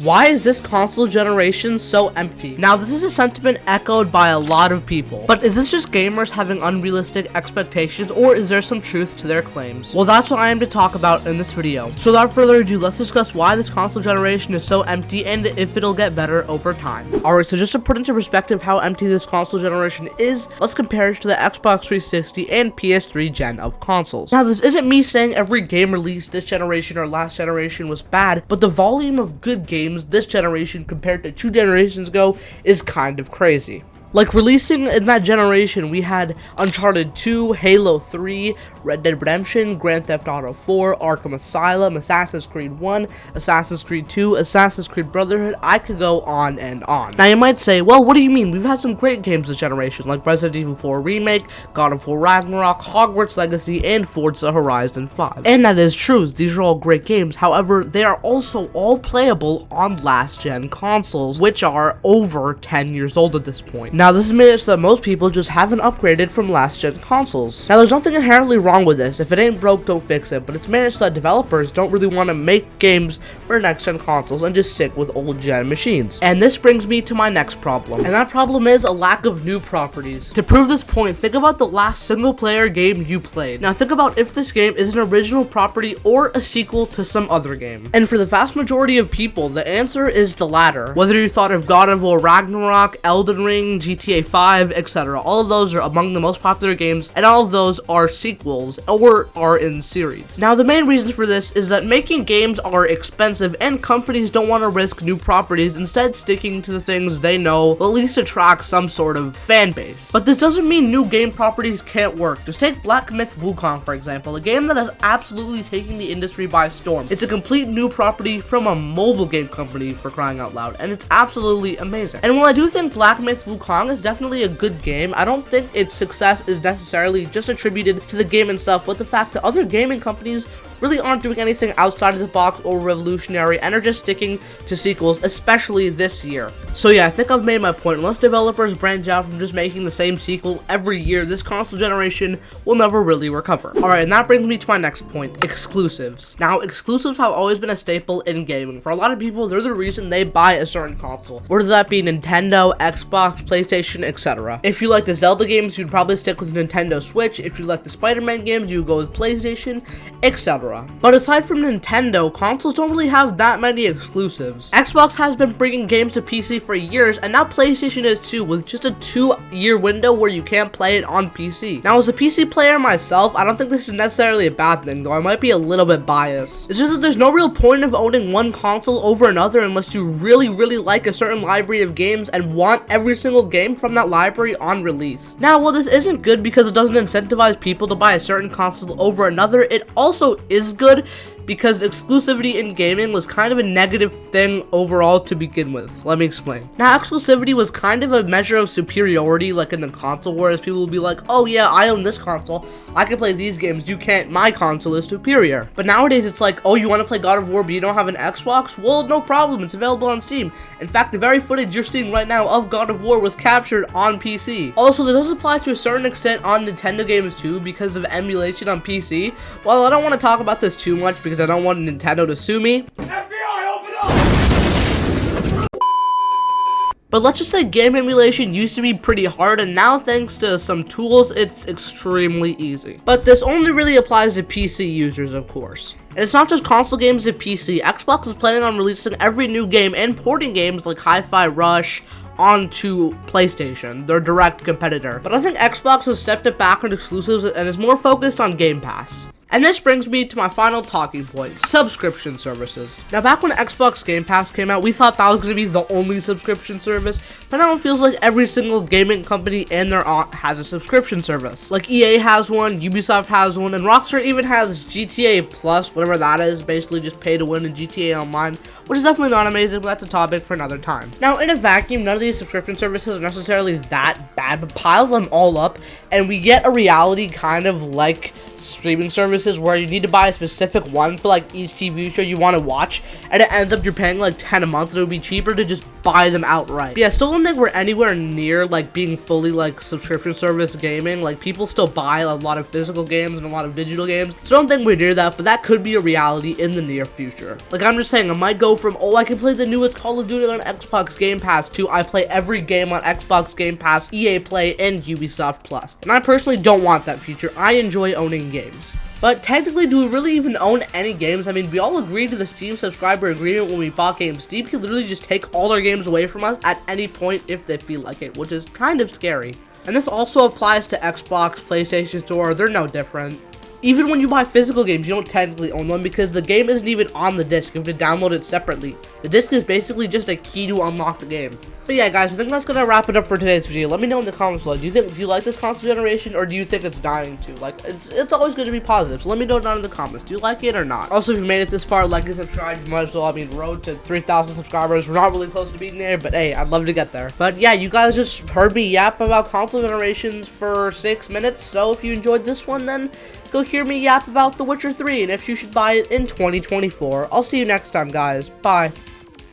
Why is this console generation so empty? Now, this is a sentiment echoed by a lot of people, but is this just gamers having unrealistic expectations, or is there some truth to their claims? Well, that's what I am to talk about in this video. So without further ado, let's discuss why this console generation is so empty and if it'll get better over time. Alright, so just to put into perspective how empty this console generation is, let's compare it to the Xbox 360 and PS3 gen of consoles. Now, this isn't me saying every game released this generation or last generation was bad, but the volume of good games this generation compared to 2 generations ago is kind of crazy. Like, releasing in that generation, we had Uncharted 2, Halo 3, Red Dead Redemption, Grand Theft Auto 4, Arkham Asylum, Assassin's Creed 1, Assassin's Creed 2, Assassin's Creed Brotherhood. I could go on and on. Now, you might say, well, what do you mean? We've had some great games this generation, like Resident Evil 4 Remake, God of War Ragnarok, Hogwarts Legacy, and Forza Horizon 5. And that is true, these are all great games. However, they are also all playable on last-gen consoles, which are over 10 years old at this point. Now, this has made it so that most people just haven't upgraded from last-gen consoles. Now, there's nothing inherently wrong with this. If it ain't broke, don't fix it. But it's made it so that developers don't really want to make games for next-gen consoles and just stick with old-gen machines. And this brings me to my next problem. And that problem is a lack of new properties. To prove this point, think about the last single-player game you played. Now, think about if this game is an original property or a sequel to some other game. And for the vast majority of people, the answer is the latter. Whether you thought of God of War Ragnarok, Elden Ring, GTA 5, etc. All of those are among the most popular games, and all of those are sequels or are in series. Now, the main reason for this is that making games are expensive and companies don't want to risk new properties, instead sticking to the things they know will at least attract some sort of fan base. But this doesn't mean new game properties can't work. Just take Black Myth Wukong, for example, a game that is absolutely taking the industry by storm. It's a complete new property from a mobile game company, for crying out loud, and it's absolutely amazing. And while I do think Black Myth Wukong is definitely a good game, I don't think its success is necessarily just attributed to the game itself, but the fact that other gaming companies really aren't doing anything outside of the box or revolutionary and are just sticking to sequels, especially this year. So yeah, I think I've made my point. Unless developers branch out from just making the same sequel every year, this console generation will never really recover. Alright, and that brings me to my next point, exclusives. Now, exclusives have always been a staple in gaming. For a lot of people, they're the reason they buy a certain console, whether that be Nintendo, Xbox, PlayStation, etc. If you like the Zelda games, you'd probably stick with Nintendo Switch. If you like the Spider-Man games, you would go with PlayStation, etc. But aside from Nintendo, consoles don't really have that many exclusives. Xbox has been bringing games to PC for years, and now PlayStation is too, with just a 2-year window where you can't play it on PC. Now, as a PC player myself, I don't think this is necessarily a bad thing, though I might be a little bit biased. It's just that there's no real point of owning one console over another unless you really like a certain library of games and want every single game from that library on release. Now, while this isn't good because it doesn't incentivize people to buy a certain console over another, it also is good because exclusivity in gaming was kind of a negative thing overall to begin with. Let me explain. Now, exclusivity was kind of a measure of superiority, like in the console wars. People would be like, oh yeah, I own this console, I can play these games, you can't, my console is superior. But nowadays it's like, oh, you want to play God of War but you don't have an Xbox? Well, no problem, it's available on Steam. In fact, the very footage you're seeing right now of God of War was captured on PC. Also, this does apply to a certain extent on Nintendo games too because of emulation on PC. While I don't want to talk about this too much because I don't want Nintendo to sue me. FBI, open up! But let's just say game emulation used to be pretty hard, and now thanks to some tools, it's extremely easy. But this only really applies to PC users, of course. And it's not just console games to PC. Xbox is planning on releasing every new game and porting games like Hi-Fi Rush onto PlayStation, their direct competitor. But I think Xbox has stepped it back on exclusives and is more focused on Game Pass. And this brings me to my final talking point, subscription services. Now, back when Xbox Game Pass came out, we thought that was going to be the only subscription service, but now it feels like every single gaming company and their aunt has a subscription service. Like EA has one, Ubisoft has one, and Rockstar even has GTA Plus, whatever that is, basically just pay to win in GTA Online, which is definitely not amazing, but that's a topic for another time. Now, in a vacuum, none of these subscription services are necessarily that bad, but pile them all up, and we get a reality kind of like streaming services where you need to buy a specific one for like each TV show you want to watch, and it ends up you're paying like $10 a month. It would be cheaper to just buy buy them outright. But yeah, I still don't think we're anywhere near like being fully like subscription service gaming. Like people still buy a lot of physical games and a lot of digital games, so I don't think we're near that, but that could be a reality in the near future. Like I'm just saying, I might go from, oh, I can play the newest Call of Duty on Xbox Game Pass to I play every game on Xbox Game Pass, EA Play, and Ubisoft Plus. And I personally don't want that future. I enjoy owning games. But technically, do we really even own any games? I mean, we all agreed to the Steam subscriber agreement when we bought games. Steam can literally just take all our games away from us at any point if they feel like it, which is kind of scary. And this also applies to Xbox, PlayStation Store, they're no different. Even when you buy physical games, you don't technically own them because the game isn't even on the disc. You have to download it separately. The disc is basically just a key to unlock the game. But yeah, guys, I think that's gonna wrap it up for today's video. Let me know in the comments below. Do you like this console generation, or do you think it's dying to? Like, it's always gonna be positive. So let me know down in the comments. Do you like it or not? Also, if you made it this far, like and subscribe. You might as well. I mean, road to 3,000 subscribers. We're not really close to being there, but hey, I'd love to get there. But yeah, you guys just heard me yap about console generations for 6 minutes. So if you enjoyed this one, then go hear me yap about The Witcher 3 and if you should buy it in 2024. I'll see you next time, guys. Bye.